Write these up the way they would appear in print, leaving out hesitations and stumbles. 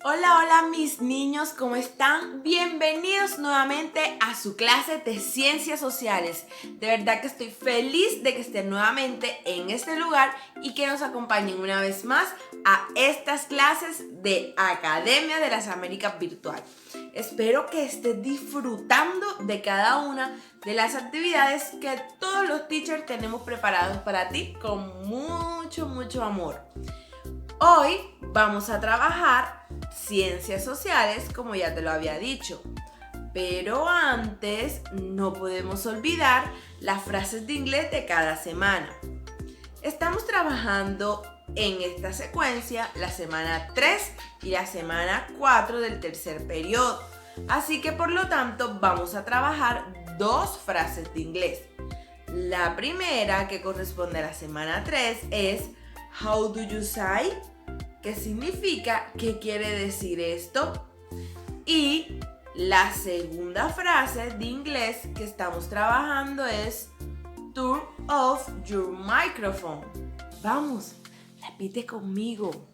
Hola, hola mis niños, ¿cómo están? Bienvenidos nuevamente a su clase de Ciencias Sociales. De verdad que estoy feliz de que estén nuevamente en este lugar y que nos acompañen una vez más a estas clases de Academia de las Américas Virtual. Espero que estés disfrutando de cada una de las actividades que todos los teachers tenemos preparados para ti con mucho amor. Hoy vamos a trabajar Ciencias Sociales, como ya te lo había dicho. Pero antes no podemos olvidar las frases de inglés de cada semana. Estamos trabajando en esta secuencia la semana 3 y la semana 4 del tercer periodo. Así que por lo tanto vamos a trabajar dos frases de inglés. La primera, que corresponde a la semana 3, es How do you say? ¿Qué significa? ¿Qué quiere decir esto? Y la segunda frase de inglés que estamos trabajando es Turn off your microphone. Vamos, repite conmigo.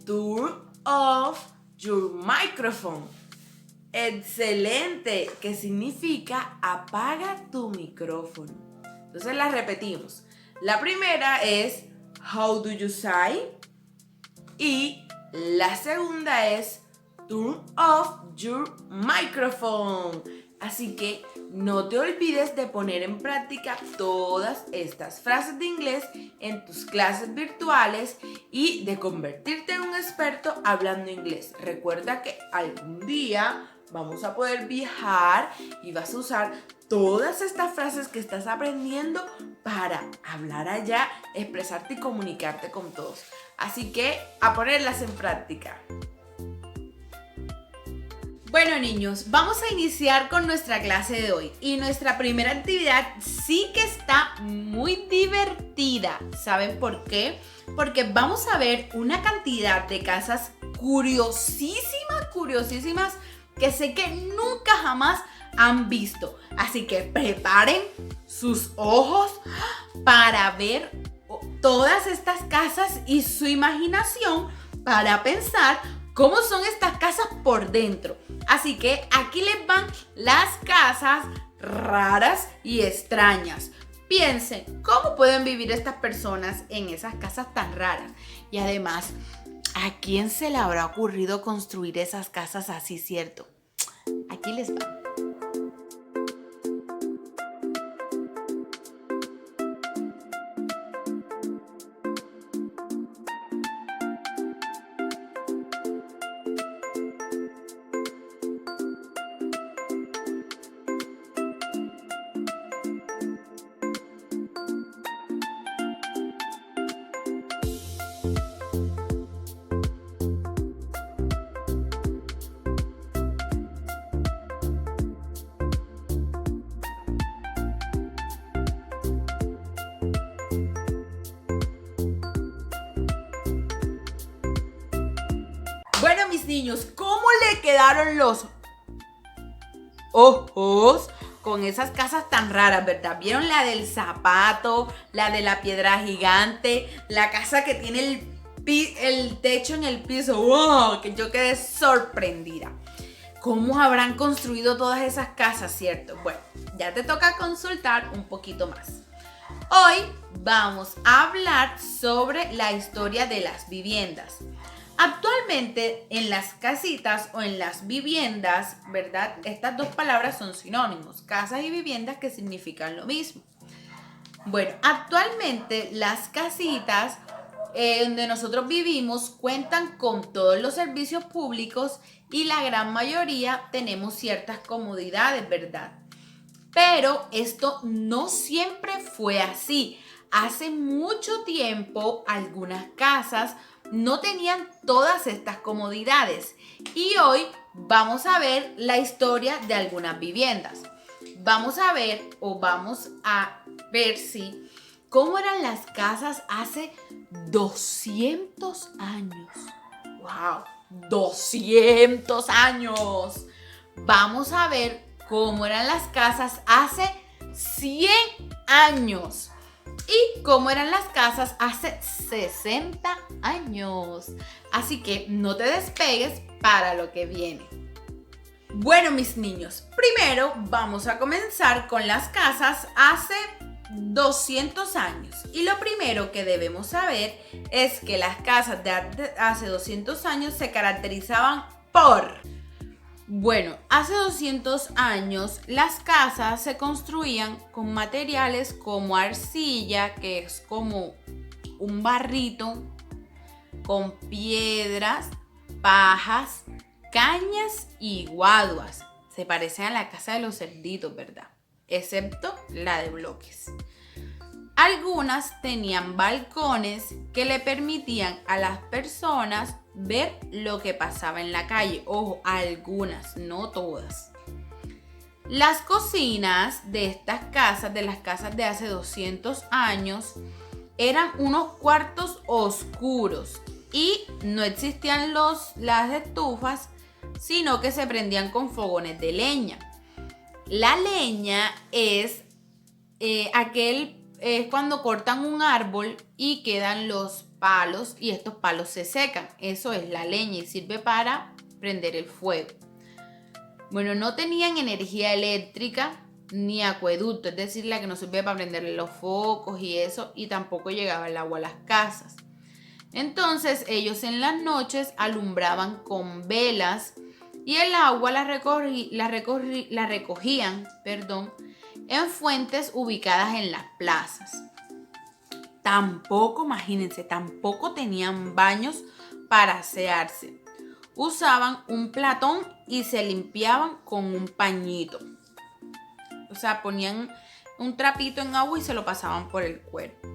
Turn off your microphone. Excelente, ¿qué significa? Apaga tu micrófono. Entonces la repetimos. La primera es How do you say? Y la segunda es Turn off your microphone. Así que no te olvides de poner en práctica todas estas frases de inglés en tus clases virtuales y de convertirte en un experto hablando inglés. Recuerda que algún día vamos a poder viajar y vas a usar todas estas frases que estás aprendiendo para hablar allá, expresarte y comunicarte con todos. Así que a ponerlas en práctica. Bueno niños, vamos a iniciar con nuestra clase de hoy y nuestra primera actividad sí que está muy divertida. ¿Saben por qué? Porque vamos a ver una cantidad de casas curiosísimas que sé que nunca jamás han visto. Así que preparen sus ojos para ver todas estas casas y su imaginación para pensar cómo son estas casas por dentro. Así que aquí les van las casas raras y extrañas. Piensen, ¿cómo pueden vivir estas personas en esas casas tan raras? Y además, ¿a quién se le habrá ocurrido construir esas casas así, cierto? Aquí les va. Bueno, mis niños, ¿cómo le quedaron los ojos con esas casas tan raras, verdad? ¿Vieron la del zapato, la de la piedra gigante, la casa que tiene el techo en el piso? ¡Wow! Que yo quedé sorprendida. ¿Cómo habrán construido todas esas casas, cierto? Bueno, ya te toca consultar un poquito más. Hoy vamos a hablar sobre la historia de las viviendas. Actualmente en las casitas o en las viviendas, ¿verdad? Estas dos palabras son sinónimos, casas y viviendas, que significan lo mismo. Bueno, actualmente las casitas donde nosotros vivimos cuentan con todos los servicios públicos y la gran mayoría tenemos ciertas comodidades, ¿verdad? Pero esto no siempre fue así. Hace mucho tiempo algunas casas no tenían todas estas comodidades y hoy vamos a ver la historia de algunas viviendas. Vamos a ver si cómo eran las casas hace 200 años. ¡Wow! 200 años. Vamos a ver cómo eran las casas hace 100 años y cómo eran las casas hace 60 años. años. Así que no te despegues para lo que viene. Bueno, mis niños, primero vamos a comenzar con las casas hace 200 años. Y lo primero que debemos saber es que las casas de hace 200 años se caracterizaban por... Bueno, hace 200 años las casas se construían con materiales como arcilla, que es como un barrito, con piedras, pajas, cañas y guaduas. Se parecen a la casa de los cerditos, ¿verdad? Excepto la de bloques. Algunas tenían balcones que le permitían a las personas ver lo que pasaba en la calle. Ojo, algunas, no todas. Las cocinas de estas casas, de las casas de hace 200 años, eran unos cuartos oscuros y no existían las estufas, sino que se prendían con fogones de leña. La leña es cuando cortan un árbol y quedan los palos y estos palos se secan. Eso es la leña y sirve para prender el fuego. Bueno, no tenían energía eléctrica ni acueducto, es decir, la que nos sirve para prenderle los focos y eso, y tampoco llegaba el agua a las casas. Entonces ellos en las noches alumbraban con velas y el agua la recogían en fuentes ubicadas en las plazas. Imagínense, tampoco tenían baños para asearse. Usaban un platón y se limpiaban con un pañito. O sea, ponían un trapito en agua y se lo pasaban por el cuerpo.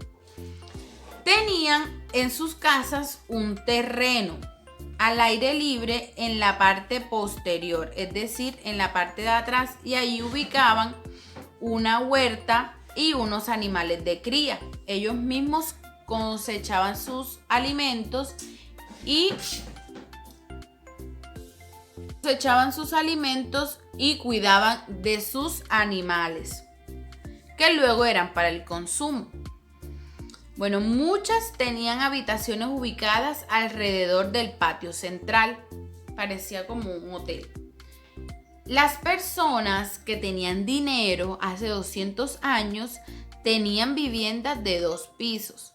Tenían en sus casas un terreno al aire libre en la parte posterior, es decir, en la parte de atrás, y ahí ubicaban una huerta y unos animales de cría. Ellos mismos cosechaban sus alimentos y cuidaban de sus animales, que luego eran para el consumo. Bueno, muchas tenían habitaciones ubicadas alrededor del patio central. Parecía como un hotel. Las personas que tenían dinero hace 200 años tenían viviendas de 2 pisos.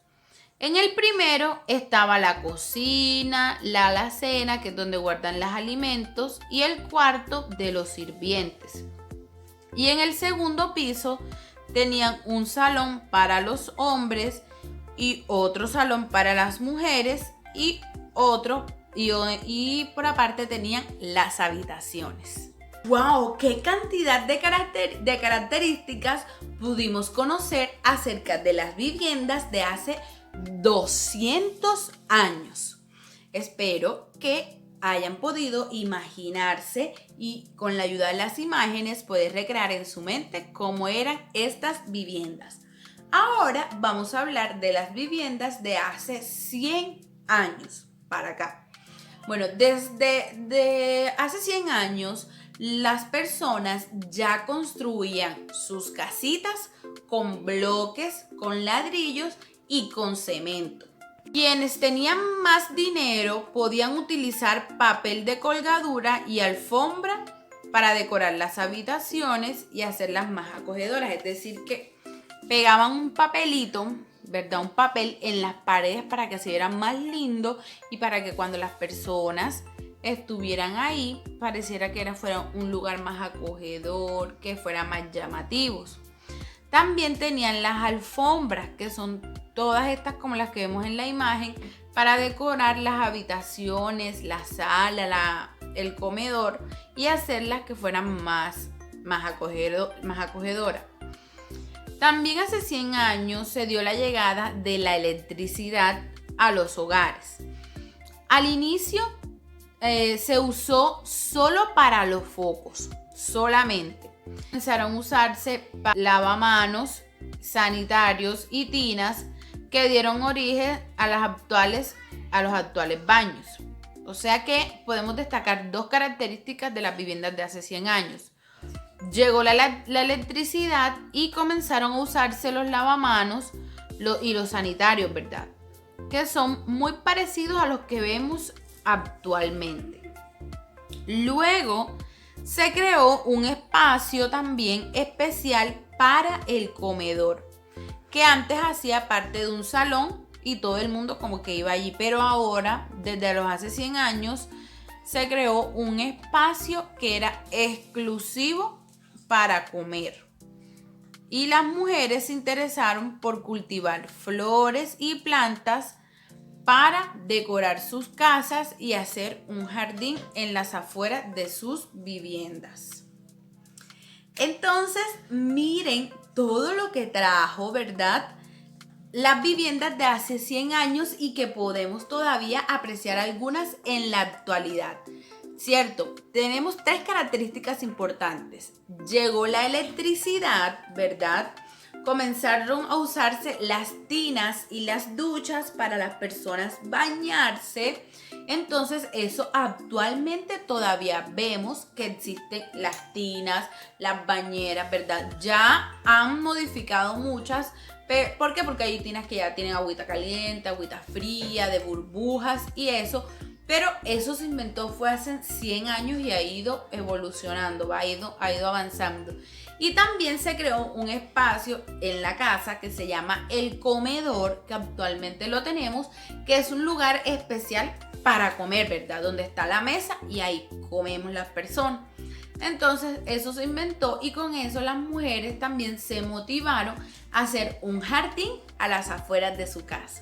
En el primero estaba la cocina, la alacena, que es donde guardan los alimentos, y el cuarto de los sirvientes. Y en el segundo piso tenían un salón para los hombres y otro salón para las mujeres y por aparte tenían las habitaciones. ¡Wow! ¡Qué cantidad de características pudimos conocer acerca de las viviendas de hace 200 años! Espero que hayan podido imaginarse y con la ayuda de las imágenes poder recrear en su mente cómo eran estas viviendas. Ahora vamos a hablar de las viviendas de hace 100 años para acá. Bueno, desde hace 100 años las personas ya construían sus casitas con bloques, con ladrillos y con cemento. Quienes tenían más dinero podían utilizar papel de colgadura y alfombra para decorar las habitaciones y hacerlas más acogedoras. Es decir, que pegaban un papelito, ¿verdad? Un papel en las paredes para que se vieran más lindo y para que cuando las personas estuvieran ahí pareciera que fuera un lugar más acogedor, que fuera más llamativos. También tenían las alfombras, que son todas estas como las que vemos en la imagen, para decorar las habitaciones, la sala, el comedor y hacerlas que fueran más acogedoras. También hace 100 años se dio la llegada de la electricidad a los hogares. Al inicio se usó solo para los focos, solamente. Comenzaron a usarse lavamanos, sanitarios y tinas que dieron origen a los actuales baños. O sea que podemos destacar 2 características de las viviendas de hace 100 años. Llegó la electricidad y comenzaron a usarse los lavamanos y los sanitarios, ¿verdad? que son muy parecidos a los que vemos actualmente. Luego se creó un espacio también especial para el comedor, que antes hacía parte de un salón y todo el mundo como que iba allí, pero ahora, desde los hace 100 años, se creó un espacio que era exclusivo para comer. Y las mujeres se interesaron por cultivar flores y plantas para decorar sus casas y hacer un jardín en las afueras de sus viviendas. Entonces, miren todo lo que trajo, ¿verdad?, las viviendas de hace 100 años y que podemos todavía apreciar algunas en la actualidad. Cierto, tenemos 3 características importantes. Llegó la electricidad, ¿verdad? Comenzaron a usarse las tinas y las duchas para las personas bañarse. Entonces, eso actualmente todavía vemos que existen las tinas, las bañeras, ¿verdad? Ya han modificado muchas. ¿Por qué? Porque hay tinas que ya tienen agüita caliente, agüita fría, de burbujas y eso. Pero eso se inventó fue hace 100 años y ha ido evolucionando, ha ido avanzando. Y también se creó un espacio en la casa que se llama el comedor, que actualmente lo tenemos, que es un lugar especial para comer, ¿verdad? Donde está la mesa y ahí comemos las personas. Entonces eso se inventó y con eso las mujeres también se motivaron a hacer un jardín a las afueras de su casa.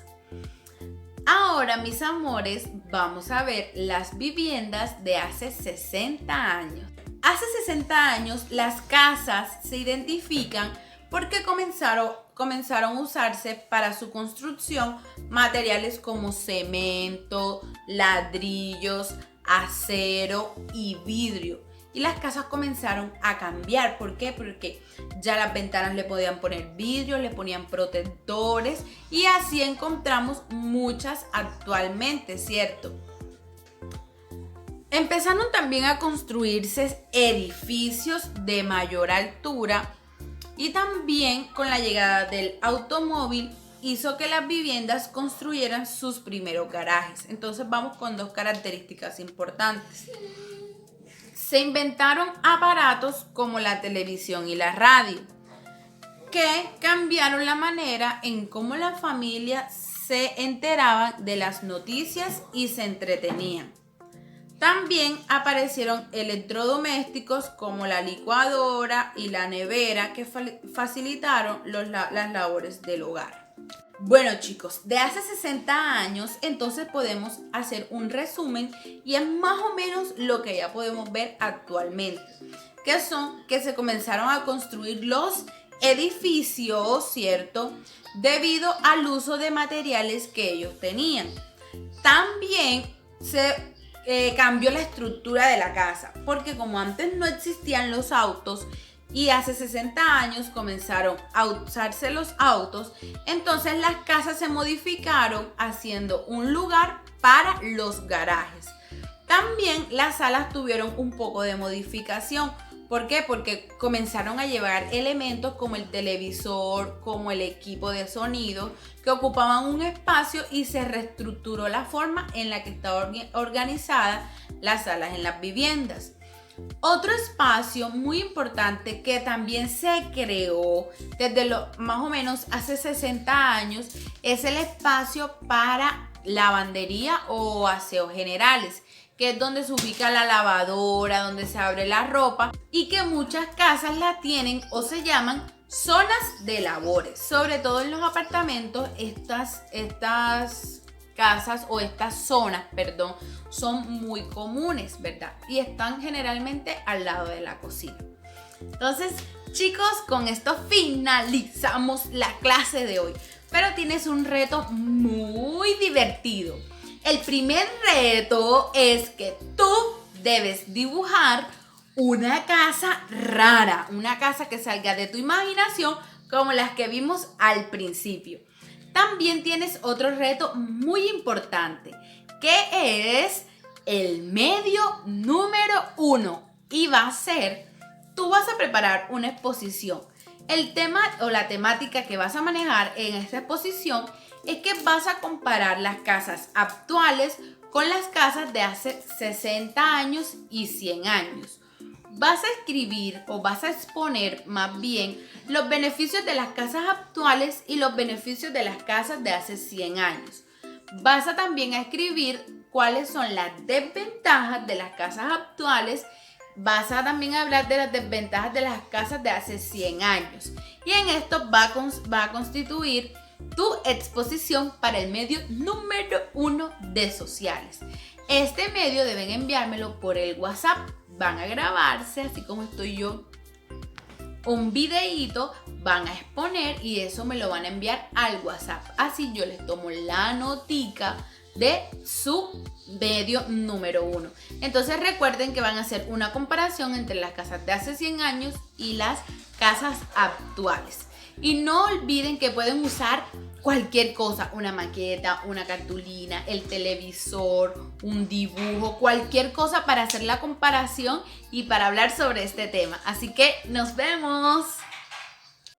Ahora, mis amores, vamos a ver las viviendas de hace 60 años. Hace 60 años las casas se identifican porque comenzaron a usarse para su construcción materiales como cemento, ladrillos, acero y vidrio. Y las casas comenzaron a cambiar. ¿Por qué? Porque ya las ventanas le podían poner vidrio, le ponían protectores y así encontramos muchas actualmente, ¿cierto? Empezaron también a construirse edificios de mayor altura y también con la llegada del automóvil hizo que las viviendas construyeran sus primeros garajes. Entonces vamos con 2 características importantes. Se inventaron aparatos como la televisión y la radio, que cambiaron la manera en cómo la familia se enteraban de las noticias y se entretenían. También aparecieron electrodomésticos como la licuadora y la nevera que facilitaron las labores del hogar. Bueno, chicos, de hace 60 años entonces podemos hacer un resumen y es más o menos lo que ya podemos ver actualmente, que se comenzaron a construir los edificios, ¿cierto?, debido al uso de materiales que ellos tenían. También se cambió la estructura de la casa, porque como antes no existían los autos y hace 60 años comenzaron a usarse los autos, entonces las casas se modificaron haciendo un lugar para los garajes. También las salas tuvieron un poco de modificación. ¿Por qué? Porque comenzaron a llevar elementos como el televisor, como el equipo de sonido, que ocupaban un espacio y se reestructuró la forma en la que estaba organizada las salas en las viviendas. Otro espacio muy importante que también se creó desde más o menos hace 60 años es el espacio para lavandería o aseo generales, que es donde se ubica la lavadora, donde se abre la ropa y que muchas casas la tienen o se llaman zonas de labores. Sobre todo en los apartamentos, estas casas o estas zonas, son muy comunes, ¿verdad? Y están generalmente al lado de la cocina. Entonces, chicos, con esto finalizamos la clase de hoy. Pero tienes un reto muy divertido. El primer reto es que tú debes dibujar una casa rara, una casa que salga de tu imaginación como las que vimos al principio. También tienes otro reto muy importante, que es el medio número 1 y va a ser, tú vas a preparar una exposición. El tema o la temática que vas a manejar en esta exposición es que vas a comparar las casas actuales con las casas de hace 60 años y 100 años. Vas a escribir o vas a exponer más bien los beneficios de las casas actuales y los beneficios de las casas de hace 100 años. Vas a también a escribir cuáles son las desventajas de las casas actuales. Vas a también hablar de las desventajas de las casas de hace 100 años. Y en esto va a constituir tu exposición para el medio número 1 de sociales. Este medio deben enviármelo por el WhatsApp. Van a grabarse, así como estoy yo, un videíto, van a exponer y eso me lo van a enviar al WhatsApp. Así yo les tomo la notica de su medio número 1. Entonces recuerden que van a hacer una comparación entre las casas de hace 100 años y las casas actuales. Y no olviden que pueden usar cualquier cosa, una maqueta, una cartulina, el televisor, un dibujo, cualquier cosa para hacer la comparación y para hablar sobre este tema. Así que nos vemos.